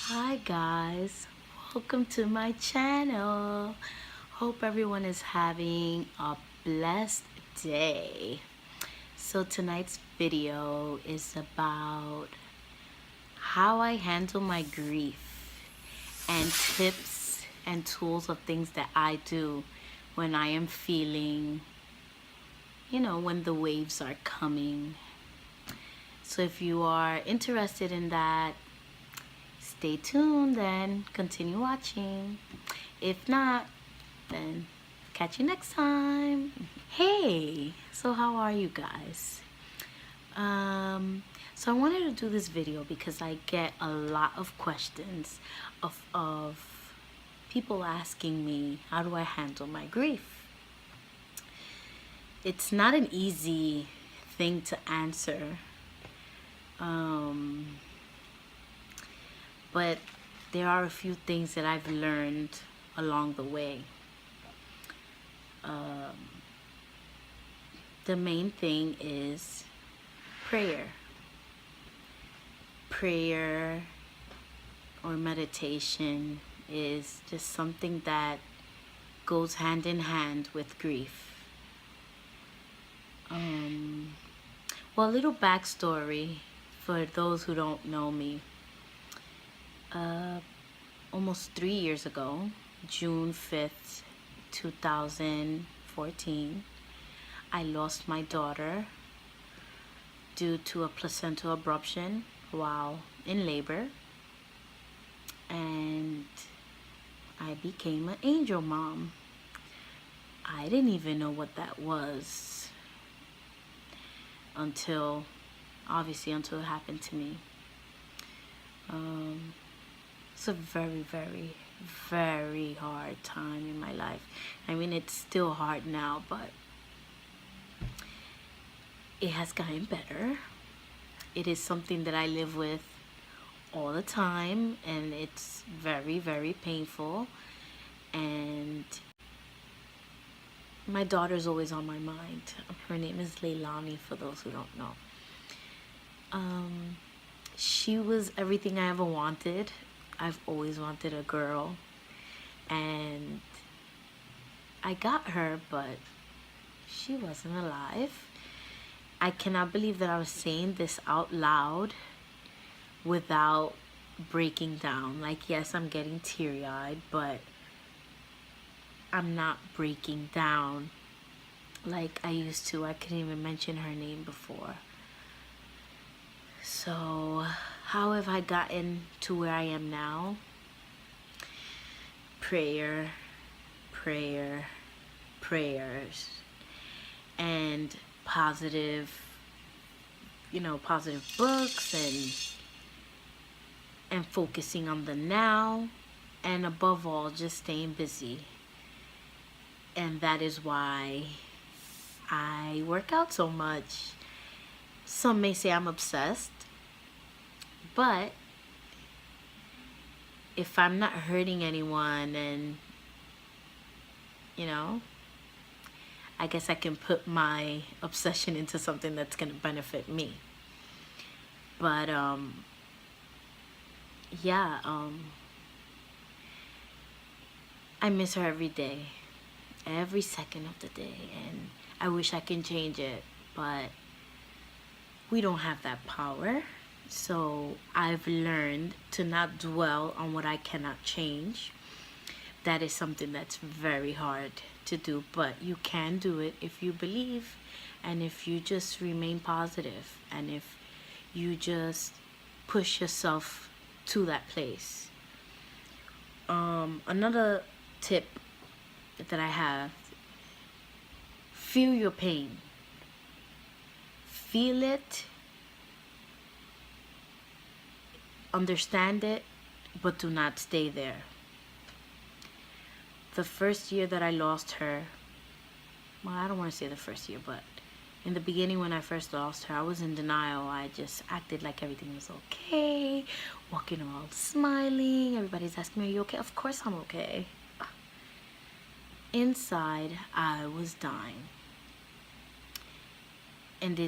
Hi guys, welcome to my channel. Hope everyone is having a blessed day. So tonight's video is about how I handle my grief and tips and tools of things that I do when I am feeling, when the waves are coming. So if you are interested in that, stay tuned and continue watching. If not, then catch you next time. Hey, so how are you guys? So I wanted to do this video because I get a lot of questions of people asking me, how do I handle my grief? It's not an easy thing to answer. But there are a few things that I've learned along the way. The main thing is prayer. Prayer or meditation is just something that goes hand in hand with grief. Well, a little backstory for those who don't know me. Almost 3 years ago, June 5th, 2014, I lost my daughter due to a placental abruption while in labor, and I became an angel mom. I didn't even know what that was until it happened to me. It's a very, very, very hard time in my life. I mean, it's still hard now, but it has gotten better. It is something that I live with all the time, and it's very, very painful. And my daughter's always on my mind. Her name is Leilani, for those who don't know. She was everything I ever wanted. I've always wanted a girl, and I got her, but she wasn't alive. I cannot believe that I was saying this out loud without breaking down. Like, yes, I'm getting teary-eyed, but I'm not breaking down like I used to. I couldn't even mention her name before. So how have I gotten to where I am now? Prayer, prayer, prayers, and positive books, and focusing on the now, and above all, just staying busy. And that is why I work out so much. Some may say I'm obsessed, but if I'm not hurting anyone, and I guess I can put my obsession into something that's going to benefit me. But yeah, I miss her every day, every second of the day, and I wish I can change it, but we don't have that power. So I've learned to not dwell on what I cannot change. That is something that's very hard to do, but you can do it if you believe, and if you just remain positive, and if you just push yourself to that place. Another tip that I have: feel your pain. Feel it, understand it, but do not stay there. The first year that I lost her, well, I don't want to say the first year, but in the beginning when I first lost her, I was in denial. I just acted like everything was okay, walking around smiling. Everybody's asking me, are you okay? Of course I'm okay. Inside, I was dying. And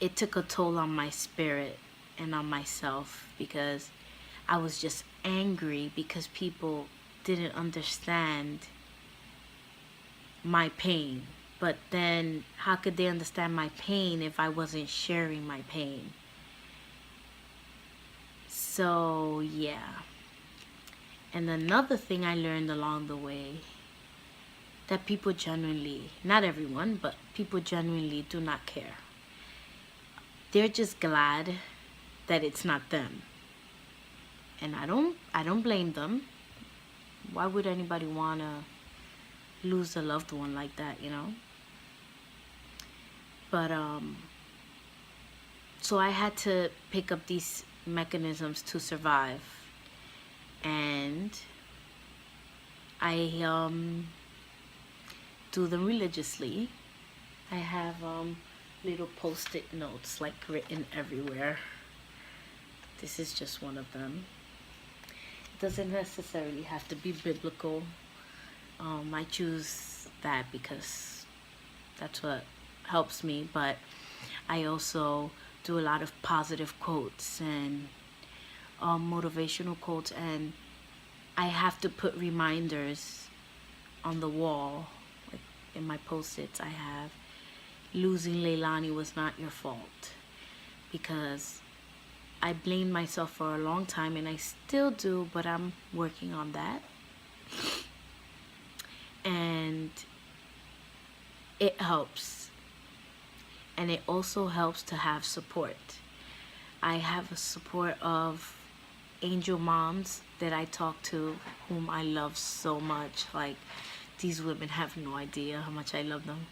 it took a toll on my spirit and on myself, because I was just angry because people didn't understand my pain. But then how could they understand my pain if I wasn't sharing my pain? So yeah. And another thing I learned along the way, that people genuinely, not everyone, but people genuinely do not care. They're just glad that it's not them. And I don't blame them. Why would anybody want to lose a loved one like that, you know? But so I had to pick up these mechanisms to survive. And I do them religiously. I have little post-it notes like written everywhere. This is just one of them. It doesn't necessarily have to be biblical. I choose that because that's what helps me, but I also do a lot of positive quotes and motivational quotes, and I have to put reminders on the wall. Like in my post-its I have, losing Leilani was not your fault, because I blamed myself for a long time, and I still do, but I'm working on that. And it helps. And it also helps to have support. I have a support of angel moms that I talk to, whom I love so much. Like, these women have no idea how much I love them.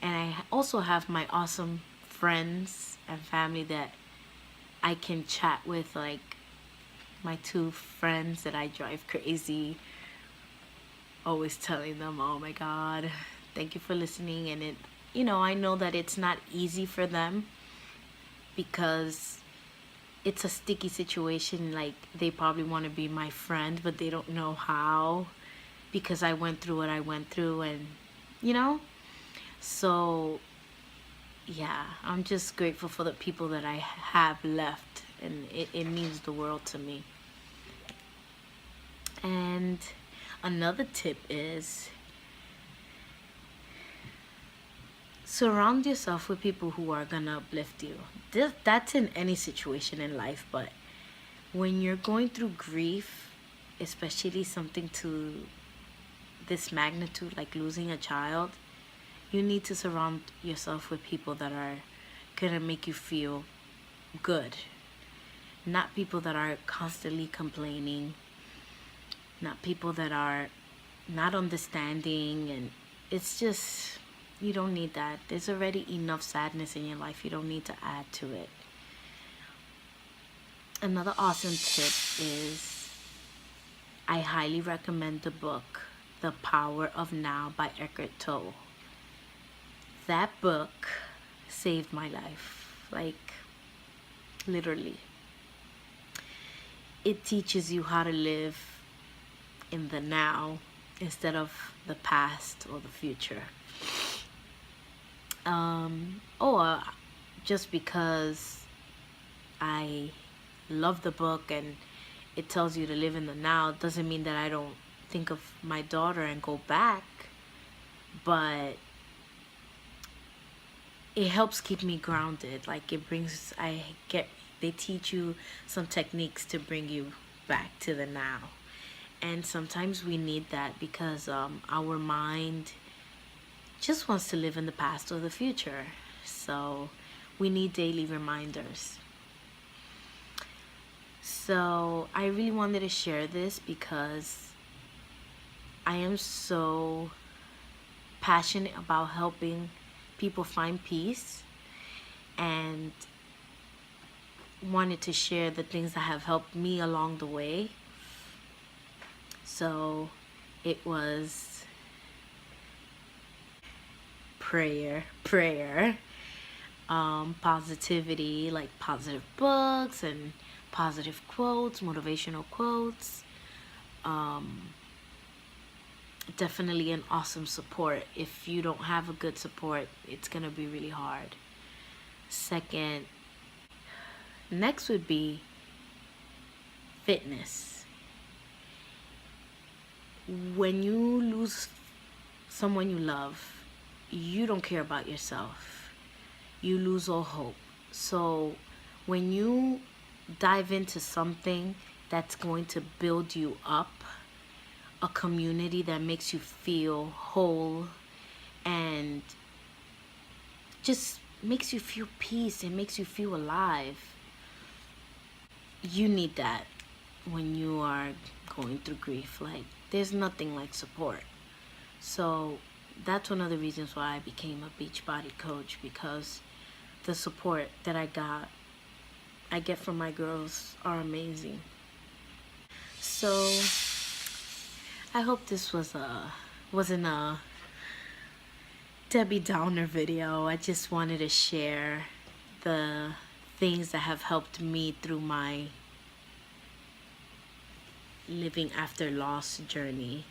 And I also have my awesome friends and family that I can chat with, like my two friends that I drive crazy, always telling them, oh my God, thank you for listening. And it, you know, I know that it's not easy for them because it's a sticky situation. Like, they probably want to be my friend, but they don't know how, because I went through what I went through, and you know. So yeah, I'm just grateful for the people that I have left, and it means the world to me. And another tip is, surround yourself with people who are gonna uplift you. That's in any situation in life, but when you're going through grief, especially something to this magnitude, like losing a child, you need to surround yourself with people that are gonna make you feel good. Not people that are constantly complaining, not people that are not understanding, and it's just, you don't need that. There's already enough sadness in your life. You don't need to add to it. Another awesome tip is, I highly recommend the book The Power of Now by Eckhart Tolle. That book saved my life, like literally. It teaches you how to live in the now instead of the past or the future. Just because I love the book and it tells you to live in the now doesn't mean that I don't think of my daughter and go back, but it helps keep me grounded. Like, they teach you some techniques to bring you back to the now. And sometimes we need that because our mind just wants to live in the past or the future. So we need daily reminders. So I really wanted to share this because I am so passionate about helping people find peace, and wanted to share the things that have helped me along the way. So it was prayer, positivity, like positive books and positive quotes, motivational quotes. Definitely an awesome support. If you don't have a good support, it's gonna be really hard. Next would be fitness. When you lose someone you love, you don't care about yourself. You lose all hope. So when you dive into something that's going to build you up, a community that makes you feel whole and just makes you feel peace and makes you feel alive, you need that when you are going through grief. Like, there's nothing like support. So that's one of the reasons why I became a Beachbody coach, because the support that I get from my girls are amazing. So I hope this wasn't a Debbie Downer video. I just wanted to share the things that have helped me through my living after loss journey.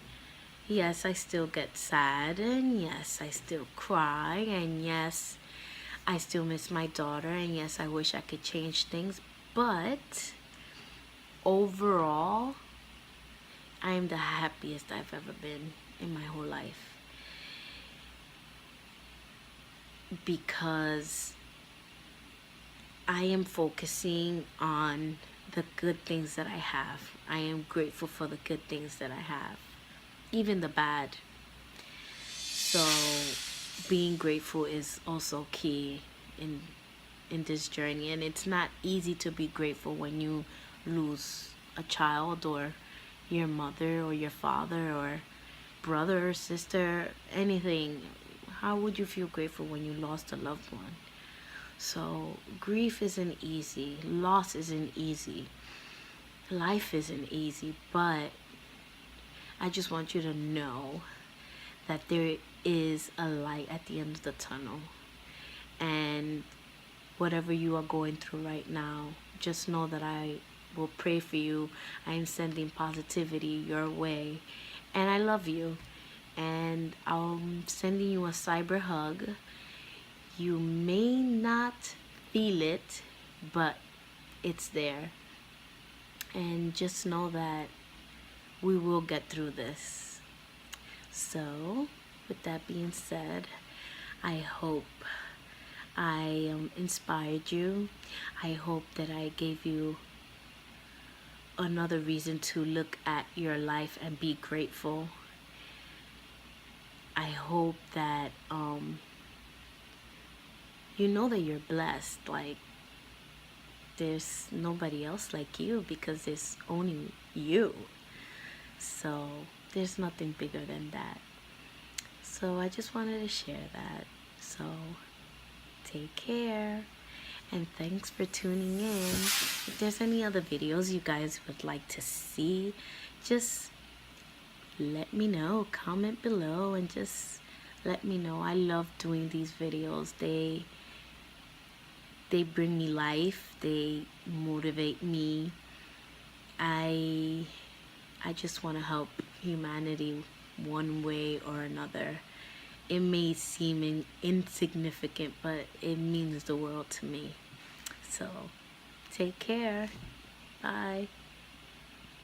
Yes, I still get sad, and yes, I still cry, and yes, I still miss my daughter, and yes, I wish I could change things, but overall, I am the happiest I've ever been in my whole life, because I am focusing on the good things that I have. I am grateful for the good things that I have, even the bad. So being grateful is also key in this journey, and it's not easy to be grateful when you lose a child, or your mother, or your father, or brother or sister, anything. How would you feel grateful when you lost a loved one? So grief isn't easy, loss isn't easy, life isn't easy, but I just want you to know that there is a light at the end of the tunnel. And whatever you are going through right now, just know that I will pray for you. I am sending positivity your way, and I love you. And I'm sending you a cyber hug. You may not feel it, but it's there. And just know that we will get through this. So, with that being said, I hope I inspired you. I hope that I gave you another reason to look at your life and be grateful. I hope that you know that you're blessed. Like, there's nobody else like you, because there's only you. So there's nothing bigger than that. So I just wanted to share that. So take care, and thanks for tuning in. If there's any other videos you guys would like to see, just let me know. Comment below and just let me know. I love doing these videos. They bring me life. They motivate me. I just want to help humanity one way or another. It may seem insignificant, but it means the world to me. So take care. Bye.